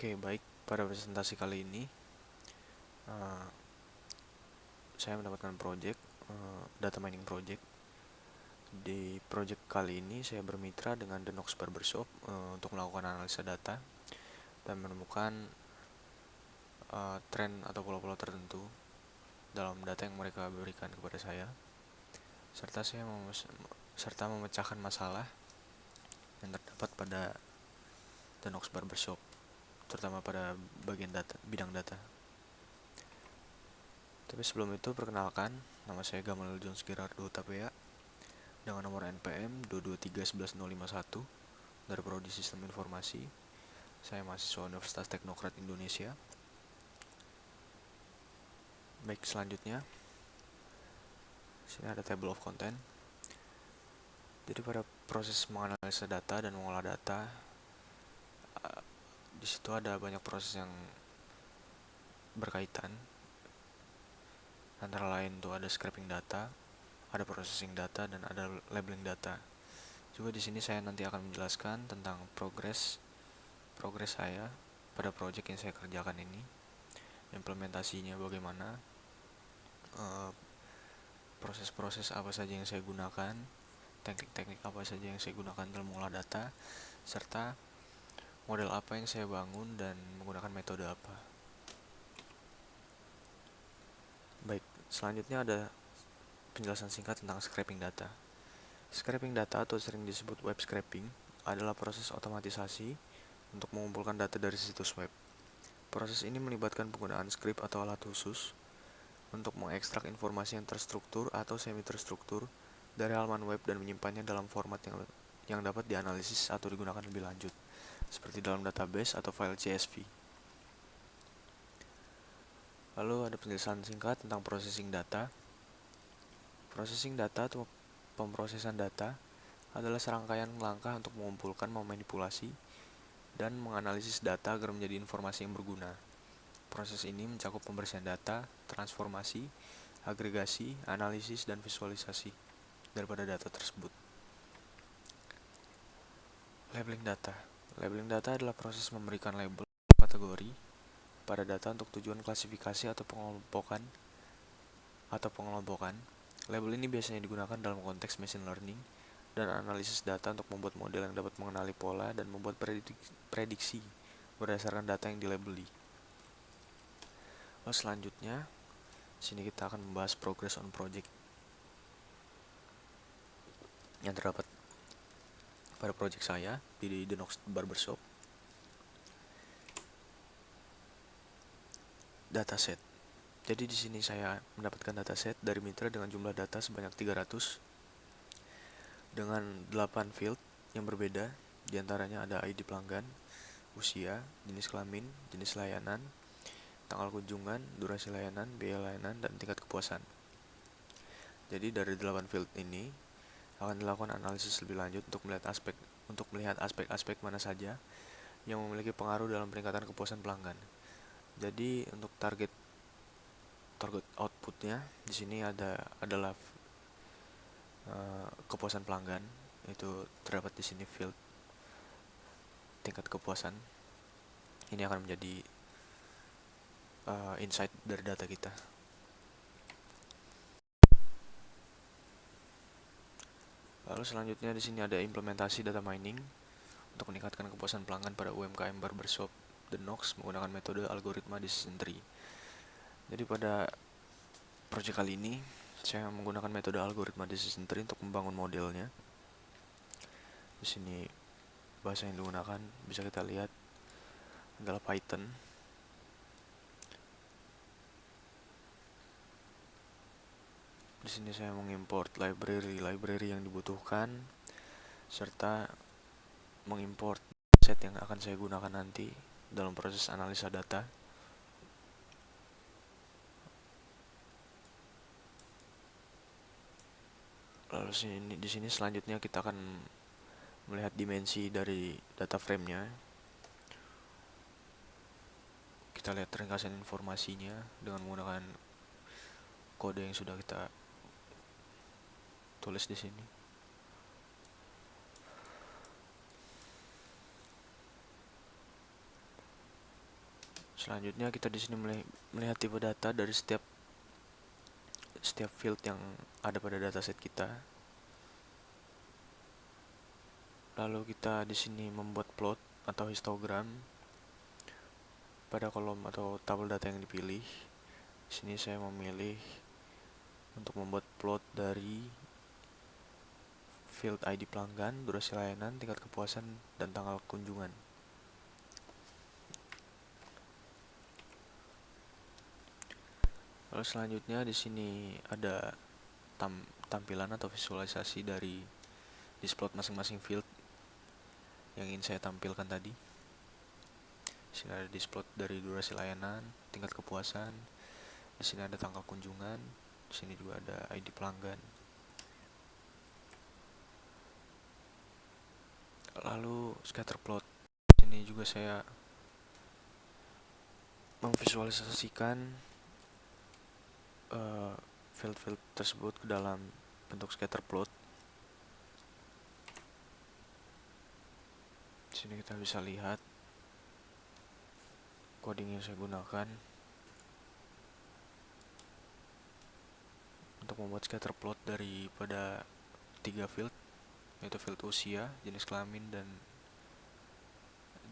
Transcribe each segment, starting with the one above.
Oke, baik. Pada presentasi kali ini, eh, saya mendapatkan project, data mining project. Di project kali ini, saya bermitra dengan The Knox Barbershop untuk melakukan analisa data dan menemukan tren atau pola-pola tertentu dalam data yang mereka berikan kepada saya, serta memecahkan masalah yang terdapat pada The Knox Barbershop, terutama pada bagian data, bidang data. Tapi sebelum itu, perkenalkan, nama saya Gamal Jones Gerardo Tapea dengan nomor NPM 2231101 dari Prodi Sistem Informasi. Saya mahasiswa Universitas Teknokrat Indonesia. Baik, selanjutnya sini ada table of content. Jadi pada proses menganalisa data dan mengolah data, di situ ada banyak proses yang berkaitan. Antara lain tuh ada scraping data, ada processing data, dan ada labeling data. Juga di sini saya nanti akan menjelaskan tentang progres saya pada project yang saya kerjakan ini, implementasinya bagaimana, proses-proses apa saja yang saya gunakan, teknik-teknik apa saja yang saya gunakan dalam mengolah data, serta model apa yang saya bangun dan menggunakan metode apa. Baik, selanjutnya ada penjelasan singkat tentang scraping data. Scraping data atau sering disebut web scraping adalah proses otomatisasi untuk mengumpulkan data dari situs web. Proses ini melibatkan penggunaan script atau alat khusus untuk mengekstrak informasi yang terstruktur atau semi-terstruktur dari halaman web dan menyimpannya dalam format yang dapat dianalisis atau digunakan lebih lanjut, seperti dalam database atau file CSV. Lalu ada penjelasan singkat tentang processing data. Processing data atau pemrosesan data adalah serangkaian langkah untuk mengumpulkan, memanipulasi, dan menganalisis data agar menjadi informasi yang berguna. Proses ini mencakup pembersihan data, transformasi, agregasi, analisis, dan visualisasi daripada data tersebut. Labeling data. Labeling data adalah proses memberikan label kategori pada data untuk tujuan klasifikasi atau pengelompokan. Label ini biasanya digunakan dalam konteks machine learning dan analisis data untuk membuat model yang dapat mengenali pola dan membuat prediksi berdasarkan data yang dilabeli. Selanjutnya, sini kita akan membahas progress on project yang terdapat pada project saya di The Knox Barbershop. Dataset. Jadi di sini saya mendapatkan dataset dari mitra dengan jumlah data sebanyak 300 dengan 8 field yang berbeda. Di antaranya ada ID pelanggan, usia, jenis kelamin, jenis layanan, tanggal kunjungan, durasi layanan, biaya layanan, dan tingkat kepuasan. Jadi dari 8 field ini akan dilakukan analisis lebih lanjut untuk melihat aspek-aspek mana saja yang memiliki pengaruh dalam peningkatan kepuasan pelanggan. Jadi untuk target outputnya di sini adalah kepuasan pelanggan, itu terdapat di sini field tingkat kepuasan. Ini akan menjadi insight dari data kita. Lalu selanjutnya di sini ada implementasi data mining untuk meningkatkan kepuasan pelanggan pada UMKM Barbershop The Knox menggunakan metode algoritma decision tree. Jadi pada project kali ini saya menggunakan metode algoritma decision tree untuk membangun modelnya. Di sini bahasa yang digunakan bisa kita lihat adalah Python. Di sini saya mengimport library yang dibutuhkan serta mengimport set yang akan saya gunakan nanti dalam proses analisa data. Lalu di sini selanjutnya kita akan melihat dimensi dari data frame-nya. Kita lihat ringkasan informasinya dengan menggunakan kode yang sudah kita tulis di sini. Selanjutnya kita di sini melihat tipe data dari setiap field yang ada pada dataset kita. Lalu kita di sini membuat plot atau histogram pada kolom atau tabel data yang dipilih. Di sini saya memilih untuk membuat plot dari field ID pelanggan, durasi layanan, tingkat kepuasan, dan tanggal kunjungan. Lalu selanjutnya di sini ada tampilan atau visualisasi dari displot masing-masing field yang ingin saya tampilkan tadi. Di sini ada displot dari durasi layanan, tingkat kepuasan. Di sini ada tanggal kunjungan. Di sini juga ada ID pelanggan. Lalu scatter plot. Di sini juga saya memvisualisasikan field-field tersebut ke dalam bentuk scatter plot. Di sini kita bisa lihat coding yang saya gunakan untuk membuat scatter plot daripada 3 field, yaitu field usia, jenis kelamin, dan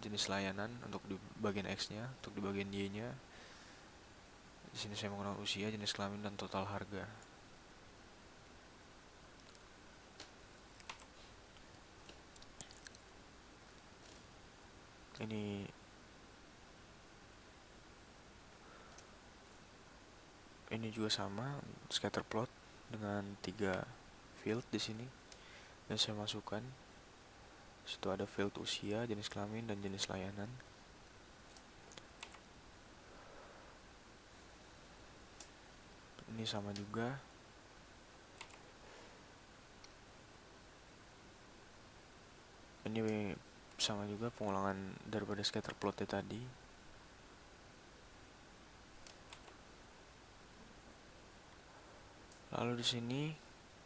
jenis layanan untuk di bagian X-nya. Untuk di bagian Y-nya, di sini saya menggunakan usia, jenis kelamin, dan total harga. Ini juga sama, scatter plot dengan 3 field di sini yang saya masukkan. Di situ ada field usia, jenis kelamin, dan jenis layanan. Ini sama juga. Ini sama juga pengulangan daripada scatter plotnya tadi. Lalu di sini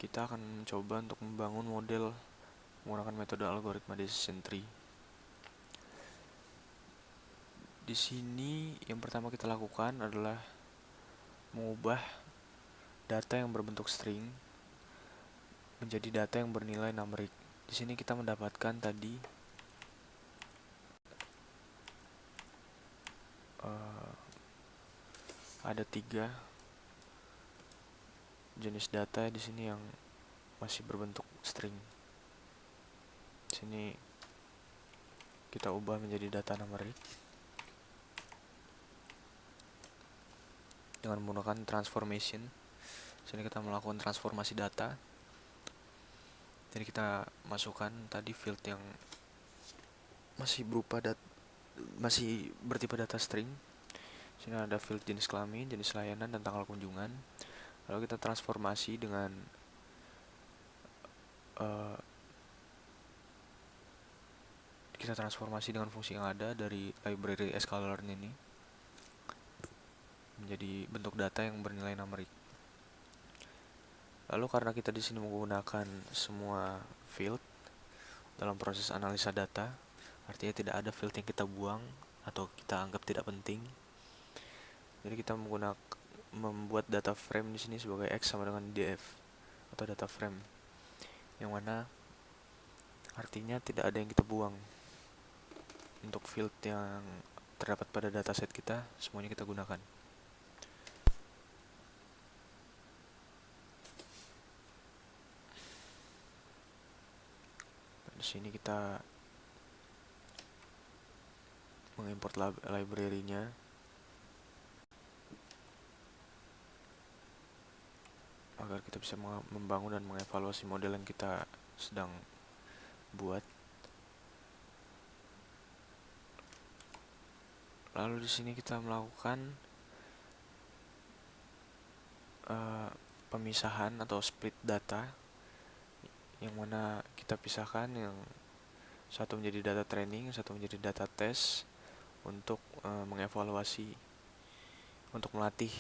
kita akan mencoba untuk membangun model menggunakan metode algoritma decision tree. Di sini yang pertama kita lakukan adalah mengubah data yang berbentuk string menjadi data yang bernilai numerik. Di sini kita mendapatkan tadi ada 3 jenis data di sini yang masih berbentuk string. Di sini kita ubah menjadi data numerik dengan menggunakan transformation. Di sini kita melakukan transformasi data. Jadi kita masukkan tadi field yang masih bertipe data string. Di sini ada field jenis kelamin, jenis layanan, dan tanggal kunjungan. Lalu kita transformasi dengan fungsi yang ada dari library sklearn ini menjadi bentuk data yang bernilai numerik. Lalu karena kita di sini menggunakan semua field dalam proses analisa data, artinya tidak ada field yang kita buang atau kita anggap tidak penting. Jadi kita membuat data frame di sini sebagai X sama dengan df atau data frame, yang mana artinya tidak ada yang kita buang. Untuk field yang terdapat pada dataset kita, semuanya kita gunakan. Di sini kita mengimport library-nya agar kita bisa membangun dan mengevaluasi model yang kita sedang buat. Lalu di sini kita melakukan pemisahan atau split data, yang mana kita pisahkan yang satu menjadi data training, satu menjadi data test untuk mengevaluasi, untuk melatih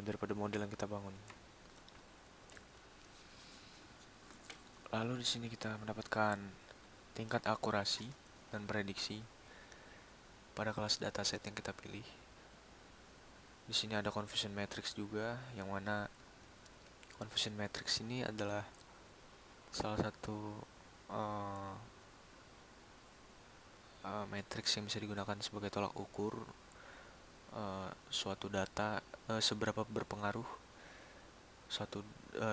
daripada model yang kita bangun. Lalu di sini kita mendapatkan tingkat akurasi dan prediksi. pada kelas dataset yang kita pilih. Di sini ada confusion matrix juga, yang mana confusion matrix ini adalah salah satu matrix yang bisa digunakan sebagai tolak ukur suatu data, seberapa berpengaruh suatu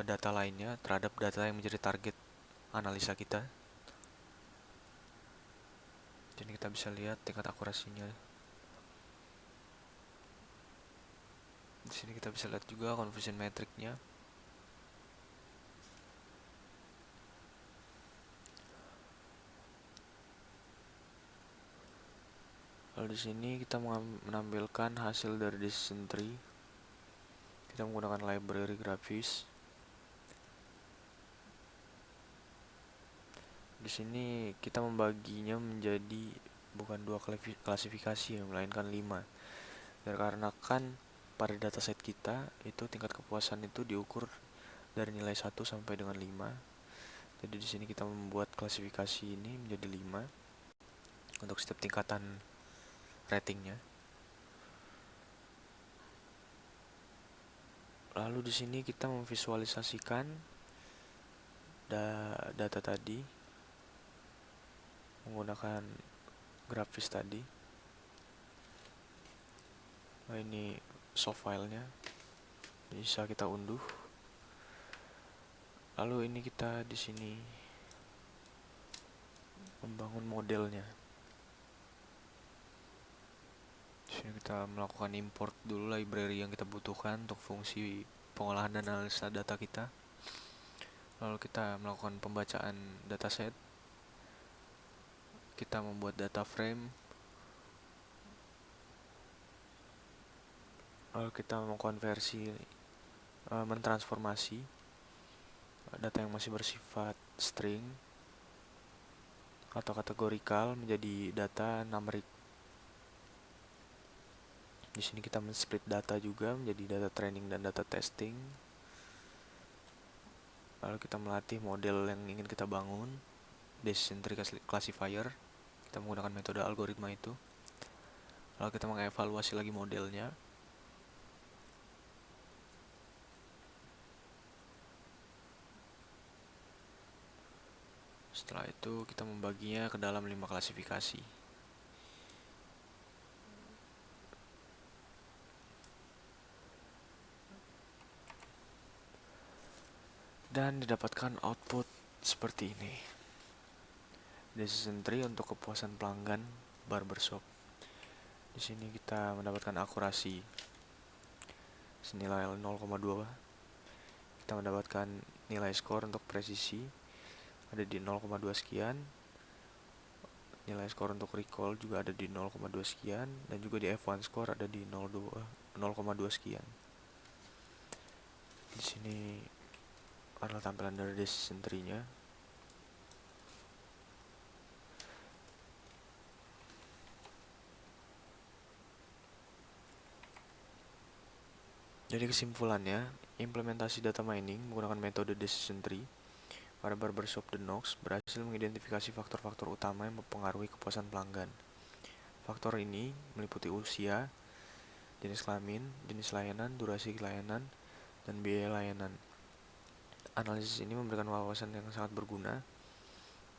data lainnya terhadap data yang menjadi target analisa kita. Jadi kita bisa lihat tingkat akurasinya. Di sini kita bisa lihat juga confusion matrix-nya. Lalu di sini kita menampilkan hasil dari decision tree. Kita menggunakan library grafis. Di sini kita membaginya menjadi bukan 2 klasifikasi, melainkan 5. Dikarenakan pada dataset kita itu tingkat kepuasan itu diukur dari nilai 1 sampai dengan 5. Jadi di sini kita membuat klasifikasi ini menjadi 5 untuk setiap tingkatan ratingnya. Lalu di sini kita memvisualisasikan data tadi menggunakan grafis tadi. Nah, ini soft filenya, bisa kita unduh. Lalu ini kita di sini membangun modelnya. Di sini kita melakukan import dulu library yang kita butuhkan untuk fungsi pengolahan dan analisa data kita. Lalu kita melakukan pembacaan dataset. Kita membuat data frame. Lalu kita mengkonversi, mentransformasi data yang masih bersifat string atau kategorikal menjadi data numerik. Di sini kita men-split data juga menjadi data training dan data testing. Lalu kita melatih model yang ingin kita bangun, decision tree classifier. Kita menggunakan metode algoritma itu. Lalu kita mengevaluasi lagi modelnya. Setelah itu kita membaginya ke dalam 5 klasifikasi. Dan didapatkan output seperti ini. Decision tree untuk kepuasan pelanggan barbershop. Di sini kita mendapatkan akurasi senilai 0,2. Kita mendapatkan nilai skor untuk presisi ada di 0,2 sekian. Nilai skor untuk recall juga ada di 0,2 sekian, dan juga di F1 score ada di 0,2 sekian. Di sini adalah tampilan dari decision tree-nya. Jadi kesimpulannya, implementasi data mining menggunakan metode decision tree pada barbershop The Knox berhasil mengidentifikasi faktor-faktor utama yang mempengaruhi kepuasan pelanggan. Faktor ini meliputi usia, jenis kelamin, jenis layanan, durasi layanan, dan biaya layanan. Analisis ini memberikan wawasan yang sangat berguna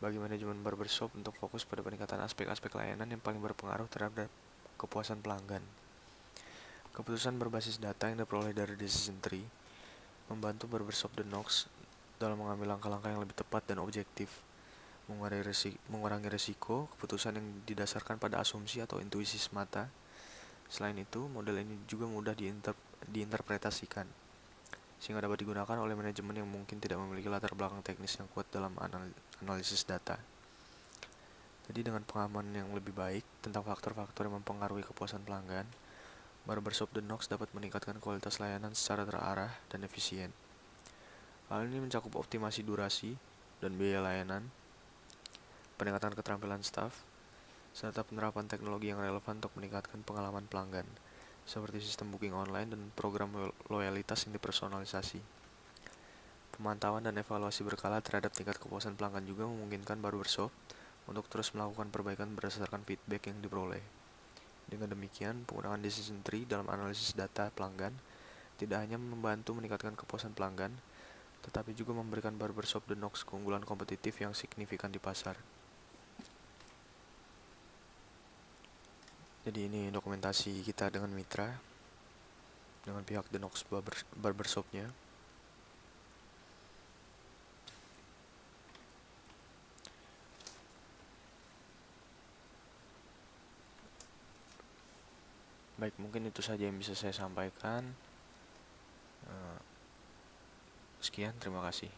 bagi manajemen barbershop untuk fokus pada peningkatan aspek-aspek layanan yang paling berpengaruh terhadap kepuasan pelanggan. Keputusan berbasis data yang diperoleh dari decision tree membantu barbershop The Knox dalam mengambil langkah-langkah yang lebih tepat dan objektif, mengurangi risiko keputusan yang didasarkan pada asumsi atau intuisi semata. Selain itu, model ini juga mudah diinterpretasikan, sehingga dapat digunakan oleh manajemen yang mungkin tidak memiliki latar belakang teknis yang kuat dalam analisis data. Jadi dengan pengamanan yang lebih baik tentang faktor-faktor yang mempengaruhi kepuasan pelanggan, barbershop The Knox dapat meningkatkan kualitas layanan secara terarah dan efisien. Hal ini mencakup optimasi durasi dan biaya layanan, peningkatan keterampilan staf, serta penerapan teknologi yang relevan untuk meningkatkan pengalaman pelanggan, seperti sistem booking online dan program loyalitas yang dipersonalisasi. Pemantauan dan evaluasi berkala terhadap tingkat kepuasan pelanggan juga memungkinkan barbershop untuk terus melakukan perbaikan berdasarkan feedback yang diperoleh. Dengan demikian, penggunaan decision tree dalam analisis data pelanggan tidak hanya membantu meningkatkan kepuasan pelanggan, tetapi juga memberikan Barbershop The Knox keunggulan kompetitif yang signifikan di pasar. Jadi ini dokumentasi kita dengan mitra, dengan pihak The Knox Barbershop-nya. Baik, mungkin itu saja yang bisa saya sampaikan. Sekian, terima kasih.